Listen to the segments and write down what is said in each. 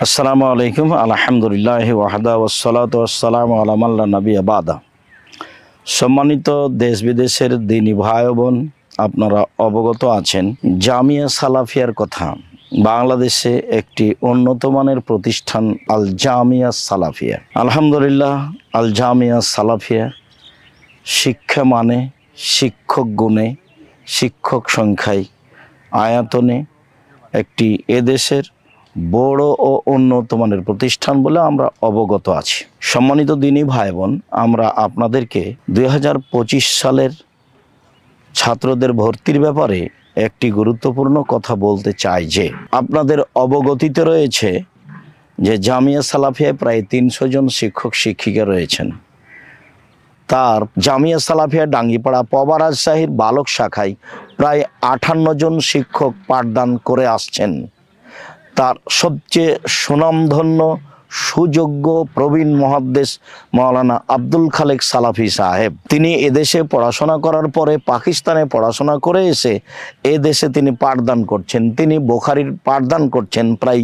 আসসালামু আলাইকুম আলহামদুলিল্লাহ ওয়াহদা ওয়াসসালাতু ওয়াসসালামু আলা মান লা নাবিয়্যা বাদা। সম্মানিত দেশ বিদেশের দিনী ভাই বোন, আপনারা অবগত আছেন জামিয়া সালাফিয়ার কথা। বাংলাদেশে একটি উন্নত মানের প্রতিষ্ঠান আল জামিয়া সালাফিয়া। আলহামদুলিল্লাহ, আল জামিয়া সালাফিয়া শিক্ষা মানে, শিক্ষক গুণে, শিক্ষক সংখ্যায়, আয়তনে একটি এদেশের বড় ও উন্নত মানের প্রতিষ্ঠান বলে আমরা অবগত আছি। সম্মানিত দিনী ভাই বোন, আমরা আপনাদেরকে 2025 সালের ছাত্রদের ভর্তির ব্যাপারে একটি গুরুত্বপূর্ণ কথা বলতে চাই যে আপনাদের অবগতিতে রয়েছে যে জামিয়া সালাফিয়ায় প্রায় 300 জন শিক্ষক শিক্ষিকা রয়েছেন। তার জামিয়া সালাফিয়া ডাঙ্গিপাড়া পবা রাজশাহীর বালক শাখায় প্রায় 58 জন শিক্ষক পাঠদান করে আসছেন। তার সবচেয়ে সুনামধন্য সুযোগ্য প্রবীণ মুহাদ্দিস মাওলানা আব্দুল খালেক সালাফি সাহেব, তিনি এদেশে পড়াশোনা করার পরে পাকিস্তানে পড়াশোনা করে এসে এদেশে তিনি পাঠদান করছেন। তিনি বুখারীর পাঠদান করছেন প্রায়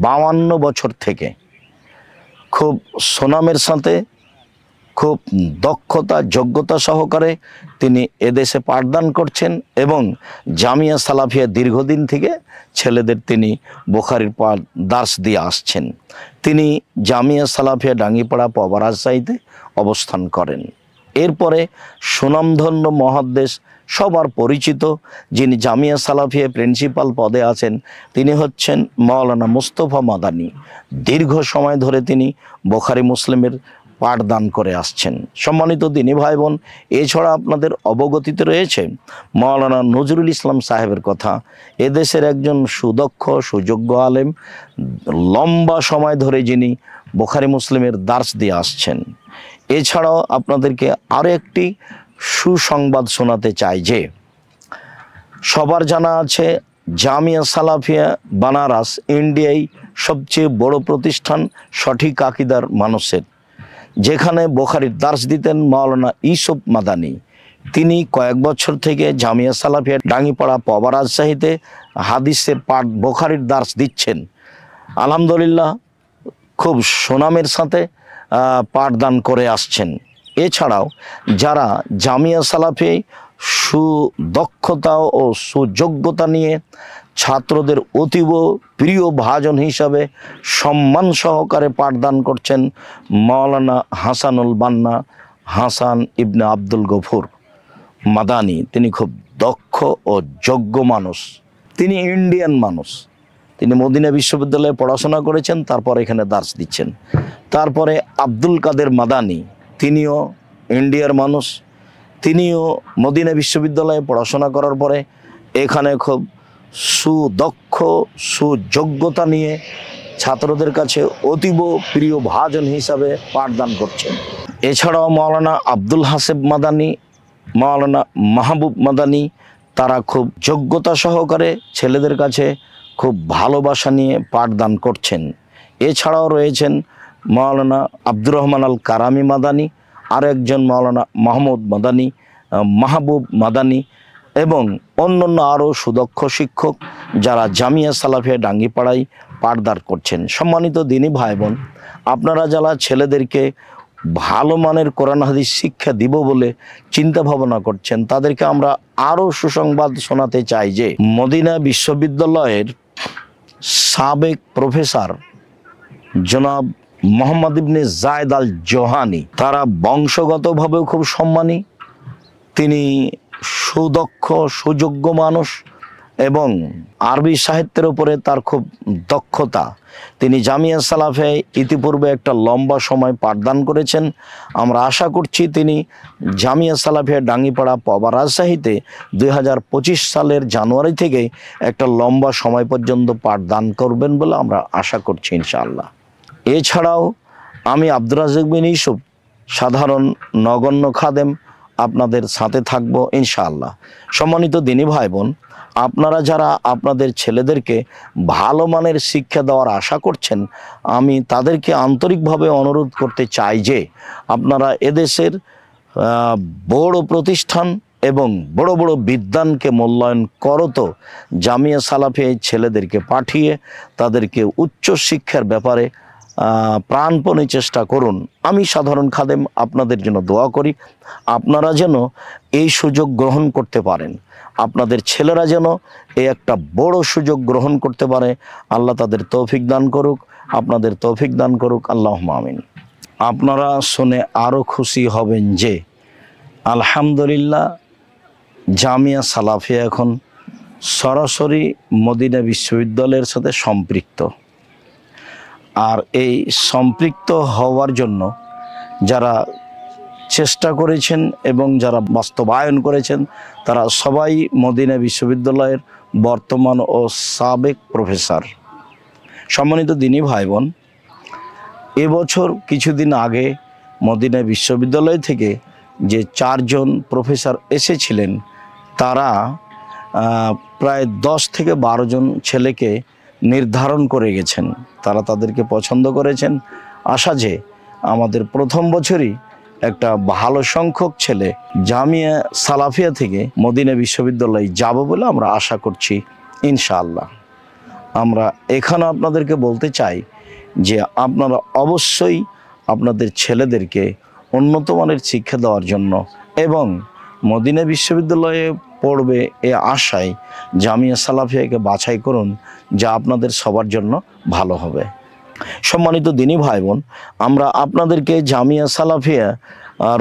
52 বছর থেকে। খুব সুনামের সাথে, খুব দক্ষতা যোগ্যতা সহকারে তিনি এদেশে পাঠদান করছেন এবং জামিয়া সালাফিয়া দীর্ঘদিন থেকে ছেলেদের তিনি বুখারীর দার্স দিয়ে আসছেন। তিনি জামিয়া সালাফিয়া ডাঙ্গিপাড়া পবা রাজশাহীতে অবস্থান করেন। এরপরে সুনামধন্য মুহাদ্দিস, সবার পরিচিত, যিনি জামিয়া সালাফিয়া প্রিন্সিপাল পদে আছেন, তিনি হচ্ছেন মাওলানা মুস্তফা মাদানী। দীর্ঘ সময় ধরে তিনি বুখারী মুসলিমের পাঠদান করে আসছেন। সম্মানিত দিনী ভাই বোন, এছাড়া আপনাদের অবগতিতে রয়েছে মাওলানা নজরুল ইসলাম সাহেবের কথা। এদেশের একজন সুদক্ষ সুযোগ্য আলেম, লম্বা সময় ধরে যিনি বুখারী মুসলিমের দার্স দিয়ে আসছেন। এছাড়াও আপনাদেরকে আরও একটি সুসংবাদ শোনাতে চাই যে সবার জানা আছে জামিয়া সালাফিয়া বানারস ইন্ডিয়ায় সবচেয়ে বড় প্রতিষ্ঠান সঠিক আকীদার মানুষের, যেখানে বুখারীর দার্স দিতেন মাওলানা ইউসুফ মাদানী। তিনি কয়েক বছর থেকে জামিয়া সালাফিয়া ডাঙ্গিপাড়া পবা রাজশাহীতে হাদিসের পাঠ বুখারীর দার্স দিচ্ছেন। আলহামদুলিল্লাহ, খুব সুনামের সাথে পাঠদান করে আসছেন। এছাড়াও যারা জামিয়া সালাফি সুদক্ষতা ও সুযোগ্যতা নিয়ে ছাত্রদের অতীব প্রিয় ভাজন হিসাবে সম্মান সহকারে পাঠদান করছেন মাওলানা হাসানুল বান্না হাসান ইবনে আব্দুল গফুর মাদানী। তিনি খুব দক্ষ ও যোগ্য মানুষ। তিনি ইন্ডিয়ান মানুষ। তিনি মদিনা বিশ্ববিদ্যালয়ে পড়াশোনা করেছেন, তারপর এখানে দার্স দিচ্ছেন। তারপরে আব্দুল কাদের মাদানী, তিনিও ইন্ডিয়ার মানুষ। তিনিও মদিনা বিশ্ববিদ্যালয়ে পড়াশোনা করার পরে এখানে খুব সুদক্ষ সুযোগ্যতা নিয়ে ছাত্রদের কাছে অতীব প্রিয় ভাজন হিসাবে পাঠদান করছেন। এছাড়াও মাওলানা আব্দুল হাসেব মাদানী, মাওলানা মাহবুব মাদানী, তারা খুব যোগ্যতা সহকারে ছেলেদের কাছে খুব ভালোবাসা নিয়ে পাঠদান করছেন। এছাড়াও রয়েছেন মাওলানা আব্দুর রহমান আল কারামি মাদানী, আর একজন মাওলানা মাহমুদ মাদানী, মাহবুব মাদানী এবং অন্যান্য আরও সুদক্ষ শিক্ষক যারা জামিয়া সালাফিয়া ডাঙ্গিপাড়ায় পাঠদান করছেন। সম্মানিত দিনী ভাই বোন, আপনারা যারা ছেলেদেরকে ভালো মানের কোরআন হাদিস শিক্ষা দিব বলে চিন্তা ভাবনা করছেন, তাদেরকে আমরা আরও সুসংবাদ শোনাতে চাই যে মদিনা বিশ্ববিদ্যালয়ের সাবেক প্রফেসর জনাব মোহাম্মদ ইবনে জায়েদ আল জোহানি, তারা বংশগতভাবেও খুব সম্মানী। তিনি সুদক্ষ সুযোগ্য মানুষ এবং আরবি সাহিত্যের উপরে তার খুব দক্ষতা। তিনি জামিয়া সালাফিয়ায় ইতিপূর্বে একটা লম্বা সময় পাঠদান করেছেন। আমরা আশা করছি তিনি জামিয়া সালাফিয়া ডাঙ্গিপাড়া পবা রাজশাহীতে 2025 সালের জানুয়ারি থেকে একটা লম্বা সময় পর্যন্ত পাঠদান করবেন বলে আমরা আশা করছি ইনশাআল্লাহ। এছাড়াও আমি আব্দুর রাজ্জাক বিন ইউসুফ, সাধারণ নগণ্য খাদেম, আপনাদের সাথে থাকব ইনশাআল্লাহ। সম্মানিত দিনী ভাই বোন, আপনারা যারা আপনাদের ছেলেদেরকে ভালো মানের শিক্ষা দেওয়ার আশা করছেন, আমি তাদেরকে আন্তরিকভাবে অনুরোধ করতে চাই যে আপনারা এদেশের বড় প্রতিষ্ঠান এবং বড় বড় বিদ্বানকে মূল্যায়ন করো তো জামিয়া সালাফিয়া এই ছেলেদেরকে পাঠিয়ে তাদেরকে উচ্চ শিক্ষার ব্যাপারে প্রাণপণে চেষ্টা করুন। আমি সাধারণ খাদেম আপনাদের জন্য দোয়া করি, আপনারা যেন এই সুযোগ গ্রহণ করতে পারেন, আপনাদের ছেলেরা যেন এই একটা বড় সুযোগ গ্রহণ করতে পারে। আল্লাহ তাদের তৌফিক দান করুক, আপনাদের তৌফিক দান করুক, আল্লাহুম্মা আমিন। আপনারা শুনে আরও খুশি হবেন যে আলহামদুলিল্লাহ জামিয়া সালাফিয়া এখন সরাসরি মদিনা বিশ্ববিদ্যালয়ের সাথে সম্পৃক্ত। আর এই সম্পৃক্ত হওয়ার জন্য যারা চেষ্টা করেছেন এবং যারা বাস্তবায়ন করেছেন তারা সবাই মদিনা বিশ্ববিদ্যালয়ের বর্তমান ও সাবেক প্রফেসর। সম্মানিত দিনী ভাই বোন, এবছর কিছুদিন আগে মদিনা বিশ্ববিদ্যালয় থেকে যে 4 জন প্রফেসর এসেছিলেন তারা প্রায় 10 থেকে 12 জন ছেলেকে নির্ধারণ করে গেছেন। তারা তাদেরকে পছন্দ করেছেন। আশা যে আমাদের প্রথম বছরই একটা ভালো সংখ্যক ছেলে জামিয়া সালাফিয়া থেকে মদিনা বিশ্ববিদ্যালয়ে যাব বলে আমরা আশা করছি ইনশাআল্লাহ। আমরা এখানে আপনাদেরকে বলতে চাই যে আপনারা অবশ্যই আপনাদের ছেলেদেরকে উন্নত মানের শিক্ষা দেওয়ার জন্য এবং মদিনা বিশ্ববিদ্যালয়ে পড়বে এ আশায় জামিয়া সালাফিয়াকে বাছাই করুন, যা আপনাদের সবার জন্য ভালো হবে। সম্মানিত দিনী ভাই বোন, আমরা আপনাদেরকে জামিয়া সালাফিয়া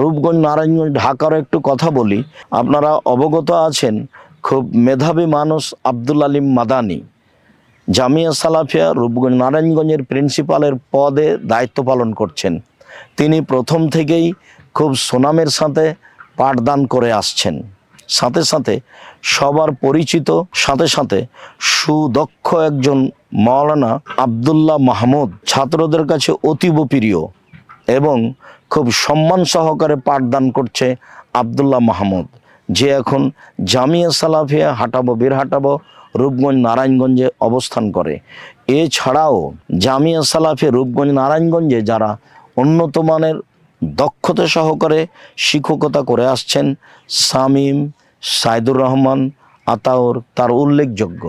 রূপগঞ্জ নারায়ণগঞ্জ ঢাকারও একটু কথা বলি। আপনারা অবগত আছেন খুব মেধাবী মানুষ আব্দুল আলিম মাদানী জামিয়া সালাফিয়া রূপগঞ্জ নারায়ণগঞ্জের প্রিন্সিপালের পদে দায়িত্ব পালন করছেন। তিনি প্রথম থেকেই খুব সুনামের সাথে পাঠদান করে আসছেন, সাথে সাথে সবার পরিচিত, সাথে সাথে সুদক্ষ একজন মাওলানা আব্দুল্লাহ মাহমুদ ছাত্রদের কাছে অতীব প্রিয় এবং খুব সম্মান সহকারে পাঠদান করছে আব্দুল্লাহ মাহমুদ, যে এখন জামিয়া সালাফিয়া হাটাবো বীরহাটাবো রূপগঞ্জ নারায়ণগঞ্জে অবস্থান করে। এছাড়াও জামিয়া সালাফিয়া রূপগঞ্জ নারায়ণগঞ্জে যারা উন্নত মানের দক্ষতা সহকারে শিক্ষকতা করে আসছেন, শামীম, সাইদুর রহমান, আতাউর তার উল্লেখযোগ্য।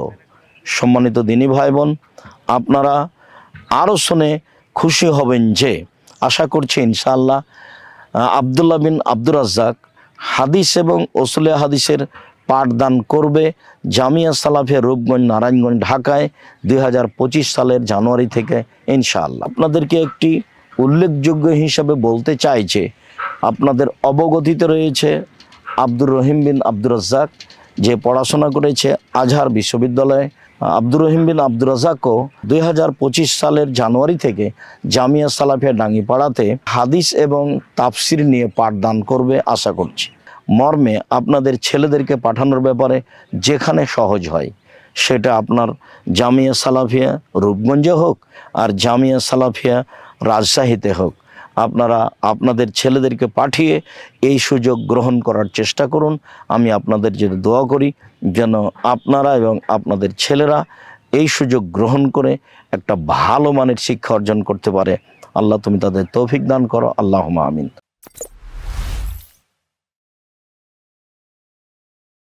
সম্মানিত দিনী ভাই বোন, আপনারা আরও শুনে খুশি হবেন যে আশা করছি ইনশাআল্লাহ আবদুল্লাহ বিন আব্দুর রাজ্জাক হাদিস এবং উসুলে হাদিসের পাঠদান করবে জামিয়া সালাফিয়া রূপগঞ্জ নারায়ণগঞ্জ ঢাকায় 2025 সালের জানুয়ারি থেকে ইনশাআল্লাহ। আপনাদেরকে একটি উল্লেখযোগ্য হিসাবে বলতে চাই যে আপনাদের অবগতিতে রয়েছে আব্দুর রহিম বিন আব্দুর রাজ্জাক, যে পড়াশোনা করেছে আজহার বিশ্ববিদ্যালয়ে। আব্দুর রহিম বিন আব্দুর রাজ্জাকও 2025 সালের জানুয়ারি থেকে জামিয়া সালাফিয়া ডাঙ্গিপাড়াতে হাদিস এবং তাফসির নিয়ে পাঠদান করবে আশা করছি। মর্মে আপনাদের ছেলেদেরকে পাঠানোর ব্যাপারে যেখানে সহজ হয় সেটা আপনার জামিয়া সালাফিয়া রূপগঞ্জে হোক আর জামিয়া সালাফিয়া রাজশাহীতে হোক, আপনারা আপনাদের ছেলেদেরকে পাঠিয়ে এই সুযোগ গ্রহণ করার চেষ্টা করুন। আমি আপনাদের জন্য দোয়া করি যেন আপনারা এবং আপনাদের ছেলেরা এই সুযোগ গ্রহণ করে একটা ভালো মানের শিক্ষা অর্জন করতে পারে। আল্লাহ তুমি তাদের তৌফিক দান করো, আল্লাহুম্মা আমিন।